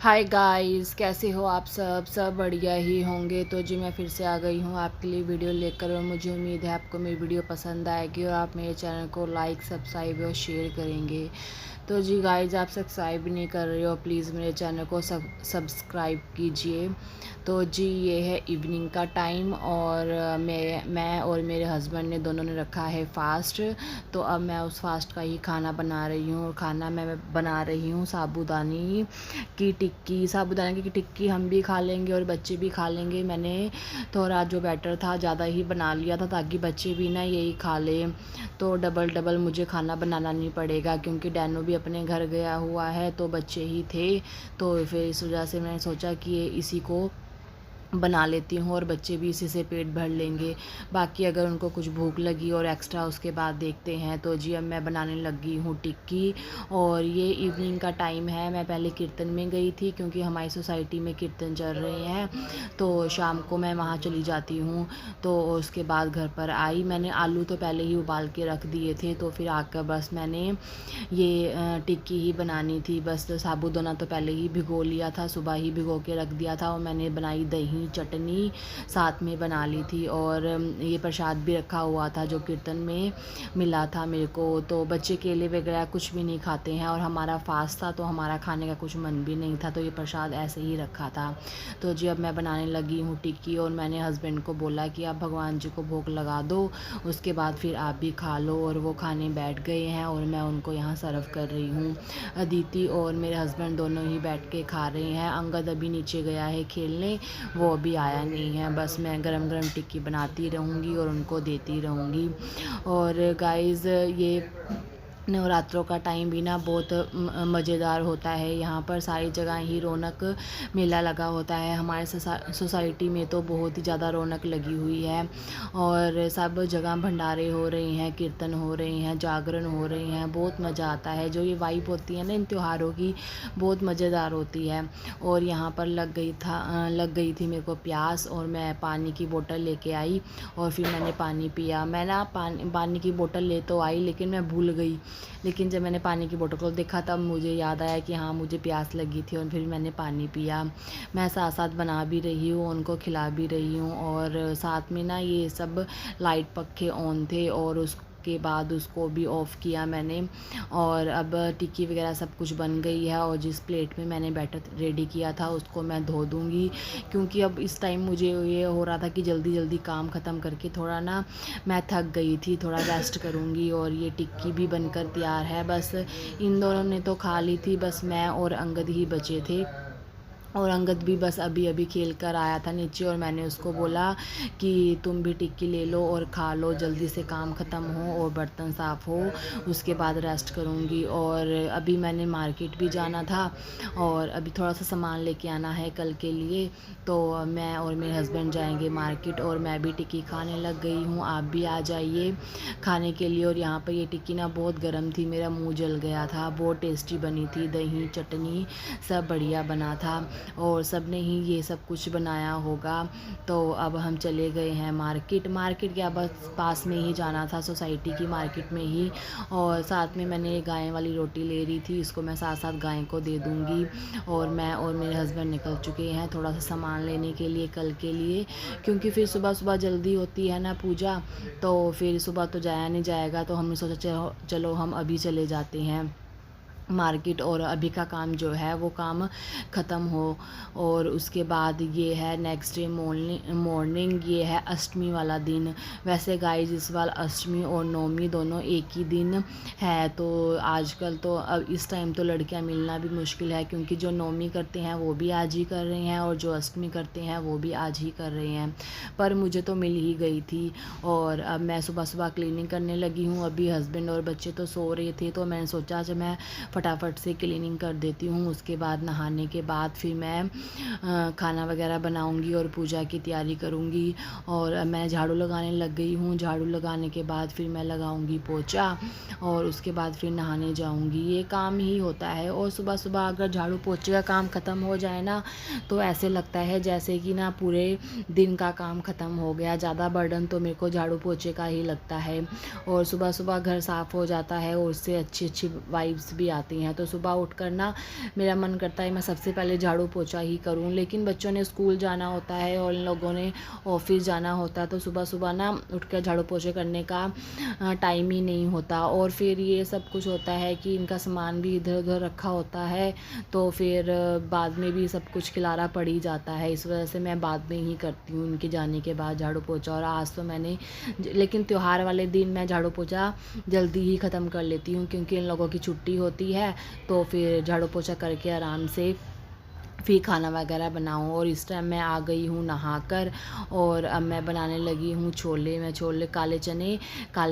Hi guys, कैसे हो आप सब बढ़िया ही होंगे। तो जी मैं फिर से आ गई हूँ आपके लिए वीडियो लेकर, और मुझे उम्मीद है आपको मेरी वीडियो पसंद आएगी और आप मेरे चैनल को लाइक सब्सक्राइब और शेयर करेंगे। तो जी गाइस, आप सब्सक्राइब भी नहीं कर रहे हो, प्लीज़ मेरे चैनल को सब्सक्राइब कीजिए। तो जी ये है इवनिंग का टाइम, और मैं और मेरे हस्बैंड ने दोनों ने रखा है फास्ट। तो अब मैं उस फास्ट का ही खाना बना रही हूँ, और खाना मैं बना रही हूँ साबूदानी की टिक्की। साबूदाना की टिक्की हम भी खा लेंगे और बच्चे भी खा लेंगे। मैंने थोड़ा जो बैटर था ज़्यादा ही बना लिया था, ताकि बच्चे भी ना यही खा लें। तो डबल डबल मुझे खाना बनाना नहीं पड़ेगा, क्योंकि डैनो भी अपने घर गया हुआ है, तो बच्चे ही थे। तो फिर इस वजह से मैंने सोचा कि इसी को बना लेती हूँ, और बच्चे भी इसी से पेट भर लेंगे। बाकी अगर उनको कुछ भूख लगी और एक्स्ट्रा उसके बाद देखते हैं। तो जी अब मैं बनाने लगी हूँ टिक्की, और ये इवनिंग का टाइम है। मैं पहले कीर्तन में गई थी, क्योंकि हमारी सोसाइटी में कीर्तन चल रहे हैं, तो शाम को मैं वहाँ चली जाती हूँ। तो उसके बाद घर पर आई। मैंने आलू तो पहले ही उबाल के रख दिए थे, तो फिर आकर बस मैंने ये टिक्की ही बनानी थी। बस तो साबूदाना तो पहले ही भिगो लिया था, सुबह ही भिगो के रख दिया था, और मैंने बनाई दही चटनी साथ में बना ली थी। और ये प्रसाद भी रखा हुआ था जो कीर्तन में मिला था मेरे को। तो बच्चे केले वगैरह कुछ भी नहीं खाते हैं, और हमारा फास्ट था, तो हमारा खाने का कुछ मन भी नहीं था, तो ये प्रसाद ऐसे ही रखा था। तो जी अब मैं बनाने लगी हूँ टिक्की, और मैंने हस्बैंड को बोला कि आप भगवान जी को भोग लगा दो, उसके बाद फिर आप भी खा लो। और वो खाने बैठ गए हैं, और मैं उनको यहाँ सर्व कर रही हूँ। अदिति और मेरे हस्बैंड दोनों ही बैठ के खा रहे हैं। अंगद अभी नीचे गया है खेलने, वो अभी आया नहीं है। बस मैं गरम गरम टिक्की बनाती रहूँगी और उनको देती रहूँगी। और गाइस, ये नवरात्रों का टाइम भी ना बहुत मज़ेदार होता है। यहाँ पर सारी जगह ही रौनक मेला लगा होता है। हमारे सोसाइटी में तो बहुत ही ज़्यादा रौनक लगी हुई है, और सब जगह भंडारे हो रहे हैं, कीर्तन हो रहे हैं, जागरण हो रहे हैं। बहुत मज़ा आता है। जो ये वाइब होती है ना इन त्योहारों की, बहुत मज़ेदार होती है। और यहाँ पर लग गई थी मेरे को प्यास, और मैं पानी की बोतल लेके आई, और फिर मैंने पानी पिया। मैं ना पानी की बोतल ले तो आई, लेकिन मैं भूल गई। लेकिन जब मैंने पानी की बोतल को देखा, तब मुझे याद आया कि हाँ, मुझे प्यास लगी थी, और फिर मैंने पानी पिया। मैं साथ साथ बना भी रही हूँ, उनको खिला भी रही हूँ, और साथ में ना ये सब लाइट पखे ऑन थे, और उसके बाद उसको भी ऑफ़ किया मैंने। और अब टिक्की वगैरह सब कुछ बन गई है, और जिस प्लेट में मैंने बैटर रेडी किया था उसको मैं धो दूँगी, क्योंकि अब इस टाइम मुझे ये हो रहा था कि जल्दी जल्दी काम ख़त्म करके थोड़ा ना मैं थक गई थी, थोड़ा रेस्ट करूँगी। और ये टिक्की भी बनकर तैयार है। बस इन दोनों ने तो खा ली थी, बस मैं और अंगद ही बचे थे। और अंगद भी बस अभी अभी खेल कर आया था नीचे, और मैंने उसको बोला कि तुम भी टिक्की ले लो और खा लो, जल्दी से काम ख़त्म हो और बर्तन साफ़ हो, उसके बाद रेस्ट करूँगी। और अभी मैंने मार्केट भी जाना था, और अभी थोड़ा सा सामान लेके आना है कल के लिए। तो मैं और मेरे हस्बैंड जाएंगे मार्केट, और मैं भी टिक्की खाने लग गई हूँ। आप भी आ जाइए खाने के लिए। और यहाँ पर ये टिक्की ना बहुत गर्म थी, मेरा मुँह जल गया था। बहुत टेस्टी बनी थी, दही चटनी सब बढ़िया बना था, और सब ने ही ये सब कुछ बनाया होगा। तो अब हम चले गए हैं मार्केट क्या, बस पास में ही जाना था, सोसाइटी की मार्केट में ही। और साथ में मैंने गाय वाली रोटी ले रही थी, इसको मैं साथ साथ गाय को दे दूँगी। और मैं और मेरे हस्बैंड निकल चुके हैं थोड़ा सा सामान लेने के लिए कल के लिए, क्योंकि फिर सुबह सुबह जल्दी होती है ना पूजा, तो फिर सुबह तो जाया नहीं जाएगा। तो हमने सोचा चलो हम अभी चले जाते हैं मार्केट, और अभी का काम जो है वो काम ख़त्म हो। और उसके बाद ये है नेक्स्ट डे मॉर्निंग, ये है अष्टमी वाला दिन। वैसे गाइस, इस बार अष्टमी और नवमी दोनों एक ही दिन है। तो आजकल तो अब इस टाइम तो लड़कियां मिलना भी मुश्किल है, क्योंकि जो नवमी करते हैं वो भी आज ही कर रहे हैं, और जो अष्टमी करते हैं वो भी आज ही कर रहे हैं। पर मुझे तो मिल ही गई थी। और अब मैं सुबह सुबह क्लीनिंग करने लगी हूँ। अभी हस्बैंड और बच्चे तो सो रहे थे, तो मैंने सोचा जब मैं फटाफट से क्लीनिंग कर देती हूँ। उसके बाद नहाने के बाद फिर मैं खाना वगैरह बनाऊँगी और पूजा की तैयारी करूँगी। और मैं झाड़ू लगाने लग गई हूँ। झाड़ू लगाने के बाद फिर मैं लगाऊँगी पोछा, और उसके बाद फिर नहाने जाऊँगी। ये काम ही होता है। और सुबह सुबह अगर झाड़ू पोछे का काम ख़त्म हो जाए ना, तो ऐसे लगता है जैसे कि ना पूरे दिन का काम ख़त्म हो गया। ज़्यादा बर्डन तो मेरे को झाड़ू पोछे का ही लगता है। और सुबह सुबह घर साफ़ हो जाता है, और उससे अच्छी अच्छी वाइब्स भी जाती हैं। तो सुबह उठकर ना मेरा मन करता है मैं सबसे पहले झाड़ू पोछा ही करूं, लेकिन बच्चों ने स्कूल जाना होता है और इन लोगों ने ऑफिस जाना होता है, तो सुबह सुबह ना उठकर झाड़ू पोछे करने का टाइम ही नहीं होता। और फिर ये सब कुछ होता है कि इनका सामान भी इधर उधर रखा होता है, तो फिर बाद में भी सब कुछ खिलारा पड़ ही जाता है। इस वजह से मैं बाद में ही करती हूँ उनके जाने के बाद झाड़ू पोछा। और आज तो मैंने लेकिन त्यौहार वाले दिन मैं झाड़ू पोछा जल्दी ही ख़त्म कर लेती हूँ, क्योंकि इन लोगों की छुट्टी होती है, तो फिर झाड़ू पोछा करके आराम से फिर खाना वगैरह बनाऊँ। और इस टाइम मैं आ गई हूँ नहाकर, और अब मैं बनाने लगी हूँ छोले। मैं छोले काले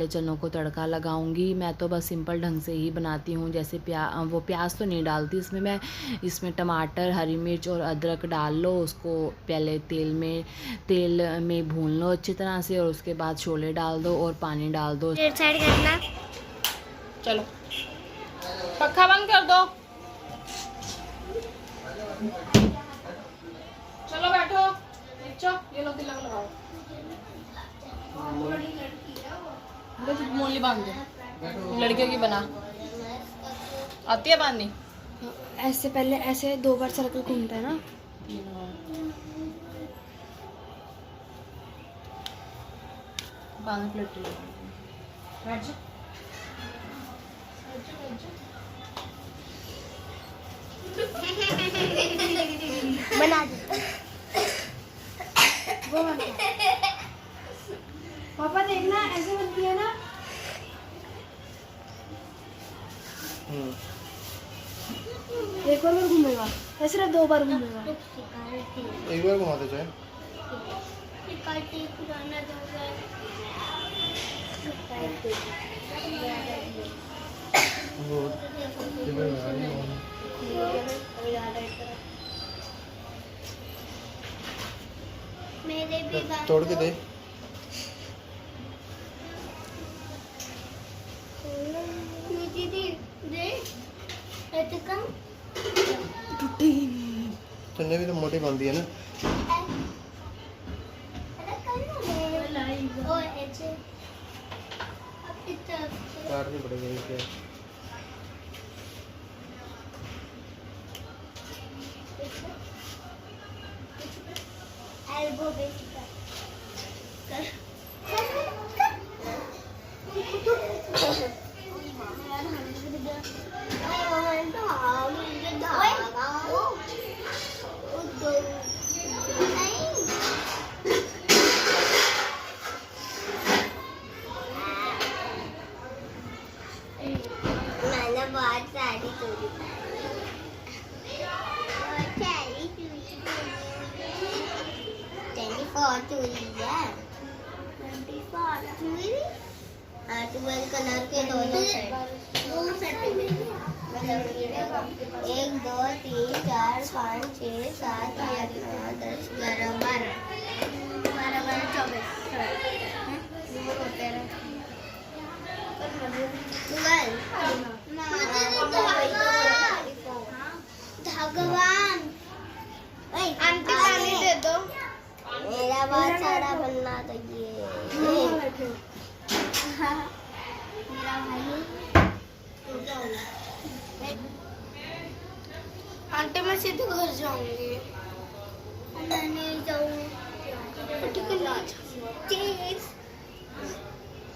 चनों को तड़का लगाऊंगी। मैं तो बस सिंपल ढंग से ही बनाती हूँ, जैसे वो प्याज तो नहीं डालती इसमें मैं। इसमें टमाटर, हरी मिर्च और अदरक डाल लो, उसको पहले तेल में भून लो अच्छी तरह से, और उसके बाद छोले डाल दो और पानी डाल दो। चलो पक्का बंद कर दो। चलो बैठो, ये लो तिलक लगाओ। मोली बांध दो, लड़कियों की बना आती है बांधनी। ऐसे पहले ऐसे 2 बार सर्कल घूमता है ना। बांध प्लेट बैठ जा। बना दे वो बना। पापा देखना ऐसे बनती है ना। एक बार घूमेगा, या सिर्फ 2 बार घूमेगा। एक बार घुमा दे चाहे। मेरे भी तोड़ के दे। दीदी दे तुमने भी तो मोटी बांधी है ना। काटनी पड़ेगी इसे। एल्बो मैंने बहुत सारी चोरी कलर के दोनों सेट 1 2 3 4 5 6 7 8 9 10 11 12 भगवान आंटी पानी दे दो। मेरा बहुत सारा बनना चाहिए। मेरा भाई आंटी मैं सीधे घर जाऊंगी। मैं नहीं जाऊंगी।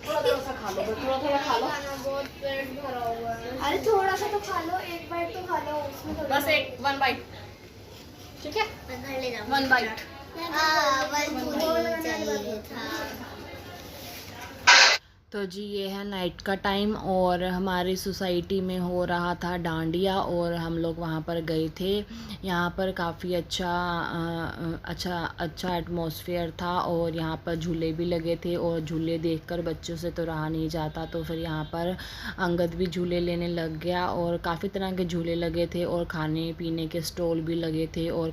थोड़ा खा लो, थोड़ा खा लो। बहुत पेट भरा हुआ है। अरे थोड़ा सा तो खा लो, 1 बाइट तो खा लो उसमें। बस 1 बाइट, ठीक है। मैं घर ले जाऊंगी। 1 बाइट। चाहिए था। तो जी ये है नाइट का टाइम, और हमारी सोसाइटी में हो रहा था डांडिया, और हम लोग वहाँ पर गए थे। यहाँ पर काफ़ी अच्छा एटमॉस्फेयर था, और यहाँ पर झूले भी लगे थे, और झूले देखकर बच्चों से तो रहा नहीं जाता। तो फिर यहाँ पर अंगद भी झूले लेने लग गया, और काफ़ी तरह के झूले लगे थे, और खाने पीने के स्टॉल भी लगे थे, और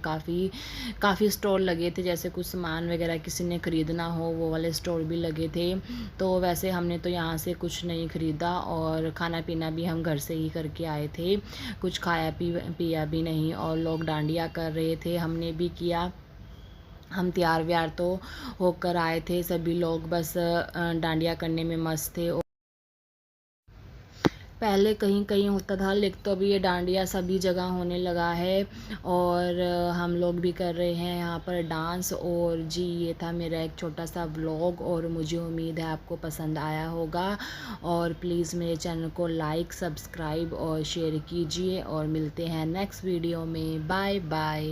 काफ़ी स्टॉल लगे थे, जैसे कुछ सामान वगैरह किसी ने ख़रीदना हो वो वाले स्टॉल भी लगे थे। तो वैसे हमने तो यहाँ से कुछ नहीं ख़रीदा, और खाना पीना भी हम घर से ही करके आए थे, कुछ खाया पिया भी नहीं। और लोग डांडिया कर रहे थे, हमने भी किया। हम तैयार व्यार तो होकर आए थे, सभी लोग बस डांडिया करने में मस्त थे। पहले कहीं कहीं होता था, लेकिन तो अभी ये डांडिया सभी जगह होने लगा है और हम लोग भी कर रहे हैं यहाँ पर डांस। और जी ये था मेरा एक छोटा सा व्लॉग और मुझे उम्मीद है आपको पसंद आया होगा। और प्लीज़ मेरे चैनल को लाइक, सब्सक्राइब और शेयर कीजिए और मिलते हैं नेक्स्ट वीडियो में। Bye bye.